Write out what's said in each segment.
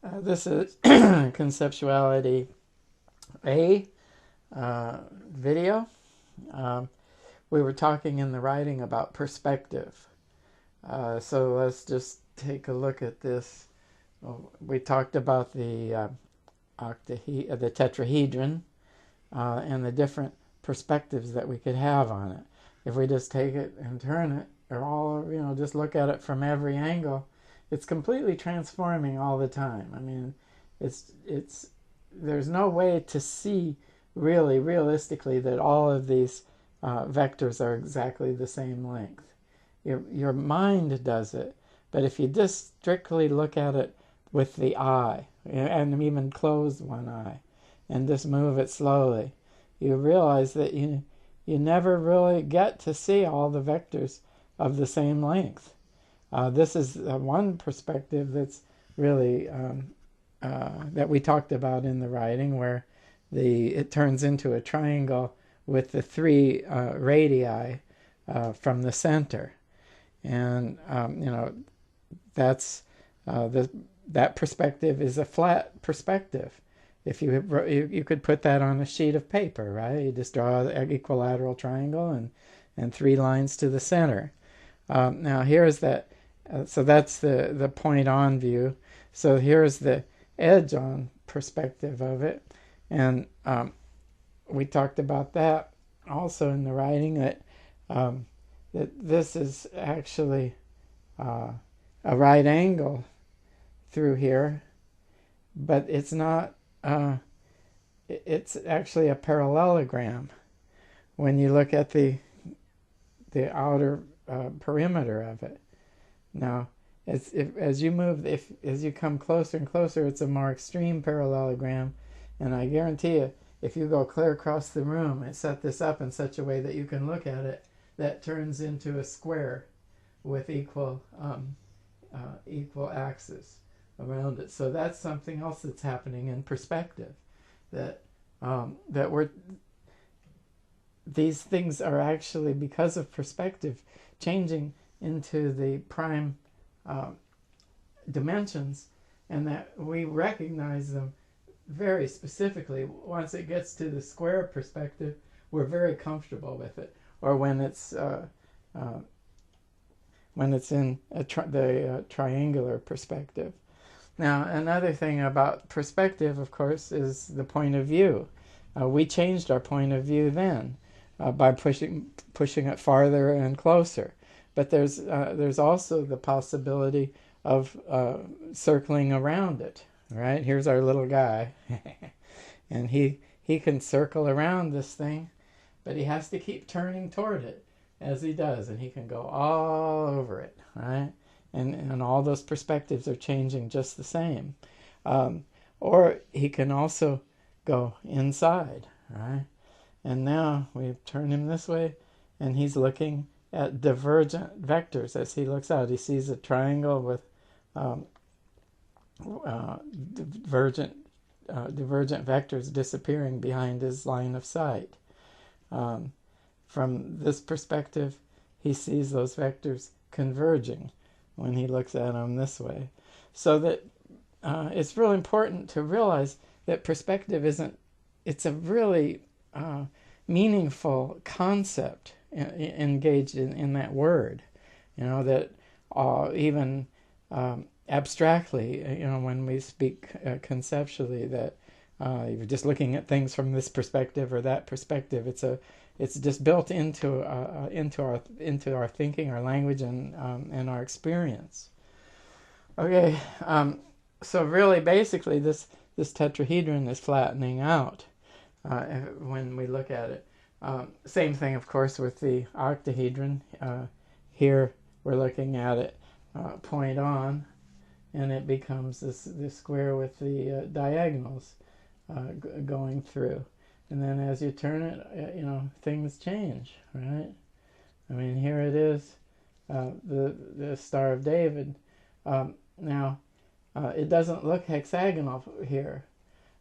This is conceptuality A video. Um, we were talking in the writing about perspective. So let's just take a look at this. We talked about the tetrahedron and the different perspectives that we could have on it. If we just take it and turn it, or just look at it from every angle, it's completely transforming all the time. I mean, there's no way to see really realistically that all of these vectors are exactly the same length. Your mind does it, but if you just strictly look at it with the eye, and even close one eye, and just move it slowly, you realize that you never really get to see all the vectors of the same length. This is one perspective that's really that we talked about in the writing, where it turns into a triangle with the three radii from the center, and that's that perspective is a flat perspective. If you could put that on a sheet of paper, right? You just draw an equilateral triangle and three lines to the center. Now here's that. So that's the point on view. So here's the edge on perspective of it, and we talked about that also in the writing, that this is actually a right angle through here, but it's not. It's actually a parallelogram when you look at the outer perimeter of it. Now, as you come closer and closer, it's a more extreme parallelogram, and I guarantee you, if you go clear across the room and set this up in such a way that you can look at it, that turns into a square with equal axes around it. So that's something else that's happening in perspective. These things are actually, because of perspective, changing into the prime dimensions, and that we recognize them very specifically. Once it gets to the square perspective, we're very comfortable with it. Or when it's in the triangular perspective. Now, another thing about perspective, of course, is the point of view. We changed our point of view then by pushing it farther and closer. But there's also the possibility of circling around it. Right? Here's our little guy, and he can circle around this thing, but he has to keep turning toward it as he does, and he can go all over it, right? And all those perspectives are changing just the same. Or he can also go inside, right? And now we turn him this way, and he's looking at divergent vectors. As he looks out, he sees a triangle with divergent vectors disappearing behind his line of sight. From this perspective, he sees those vectors converging when he looks at them this way. So that it's really important to realize that perspective it's a really meaningful concept engaged in that word. That even abstractly, when we speak conceptually, that you're just looking at things from this perspective or that perspective. It's just built into our thinking, our language, and our experience. Okay, so really, basically, this tetrahedron is flattening out when we look at it. Same thing, of course, with the octahedron. Here we're looking at it point on, and it becomes this square with the diagonals going through. And then as you turn it, things change, right? I mean, here it is, the Star of David. Now, it doesn't look hexagonal here,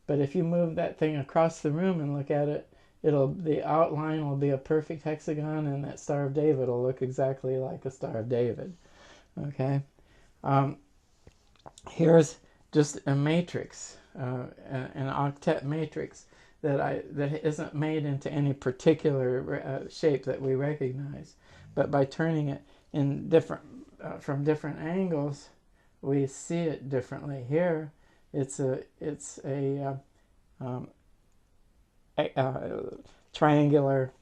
but if you move that thing across the room and look at it, the outline will be a perfect hexagon, and that Star of David will look exactly like a Star of David. Okay, here's just a matrix, an octet matrix that isn't made into any particular shape that we recognize, but by turning it in from different angles, we see it differently. Here, it's a triangular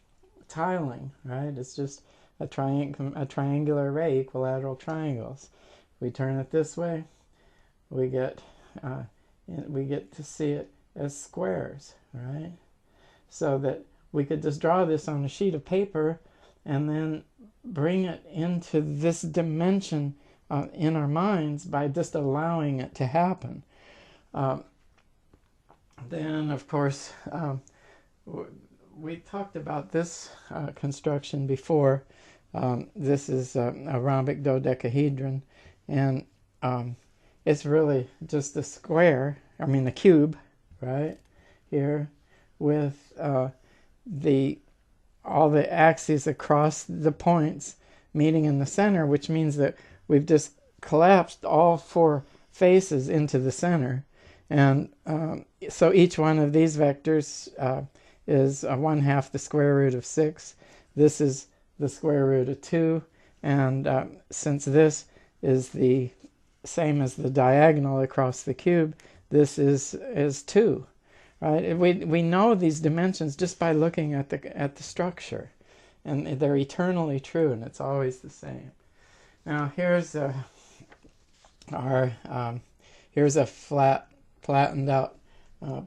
tiling, right? It's just a triangular array, equilateral triangles. We turn it this way, we get to see it as squares, right? So that we could just draw this on a sheet of paper and then bring it into this dimension in our minds by just allowing it to happen. Then, of course, we talked about this construction before. This is a rhombic dodecahedron, and it's really just a square, the cube, right, here, with all the axes across the points meeting in the center, which means that we've just collapsed all four faces into the center. And so each one of these vectors is 1/2 the square root of 6. This is the square root of 2. And since this is the same as the diagonal across the cube, this is 2. Right? We know these dimensions just by looking at the structure. And they're eternally true, and it's always the same. Now here's here's a flattened out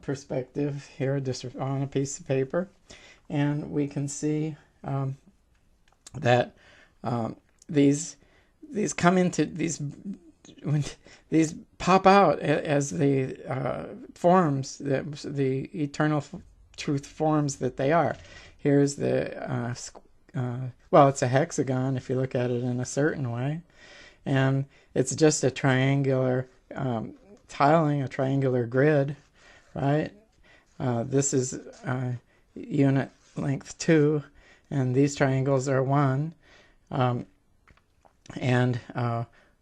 perspective here, just on a piece of paper, and we can see that these come into these pop out as the forms, the eternal truth forms that they are. Here's the well, it's a hexagon if you look at it in a certain way, and it's just a triangular tiling, a triangular grid, right? This is unit length 2, and these triangles are 1, and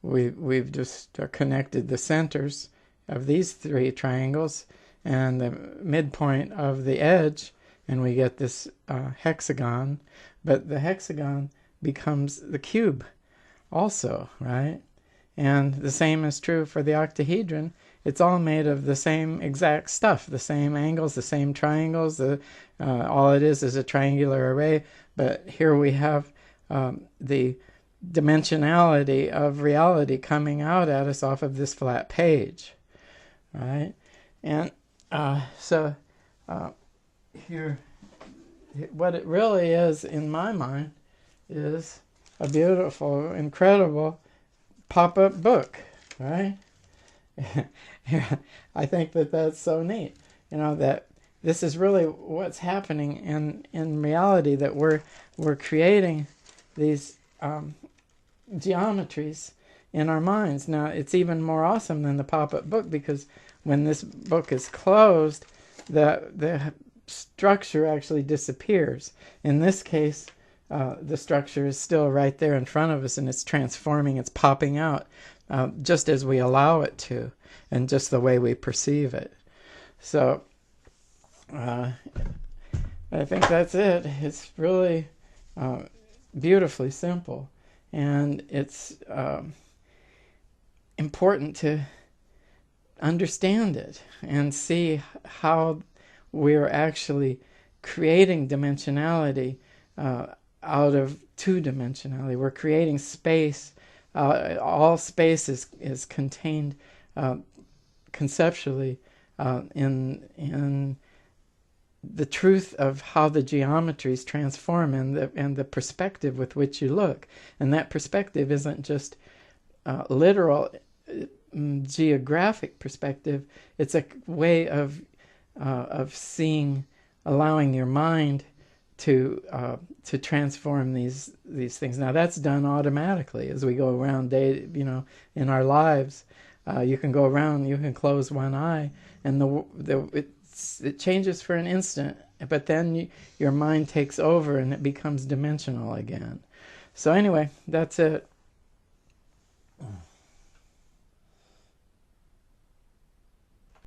we've just connected the centers of these 3 triangles and the midpoint of the edge, and we get this hexagon. But the hexagon becomes the cube also, right? And the same is true for the octahedron. It's all made of the same exact stuff, the same angles, the same triangles. All it is a triangular array. But here we have the dimensionality of reality coming out at us off of this flat page, right? And so here, what it really is, in my mind, is a beautiful, incredible pop-up book, right? I think that's so neat, that this is really what's happening in reality, that we're creating these geometries in our minds. Now, it's even more awesome than the pop-up book, because when this book is closed, the structure actually disappears. In this case, the structure is still right there in front of us, and it's transforming, it's popping out, just as we allow it to, and just the way we perceive it. So I think that's it. It's really beautifully simple, and it's important to understand it and see how we're actually creating dimensionality out of two-dimensionality. We're creating space. All space is contained conceptually in the truth of how the geometries transform and the perspective with which you look. And that perspective isn't just literal geographic perspective. It's a way of seeing, allowing your mind to transform these things. Now that's done automatically as we go around in our lives. You can go around, you can close one eye, and it changes for an instant, but then your mind takes over and it becomes dimensional again. So anyway, that's it.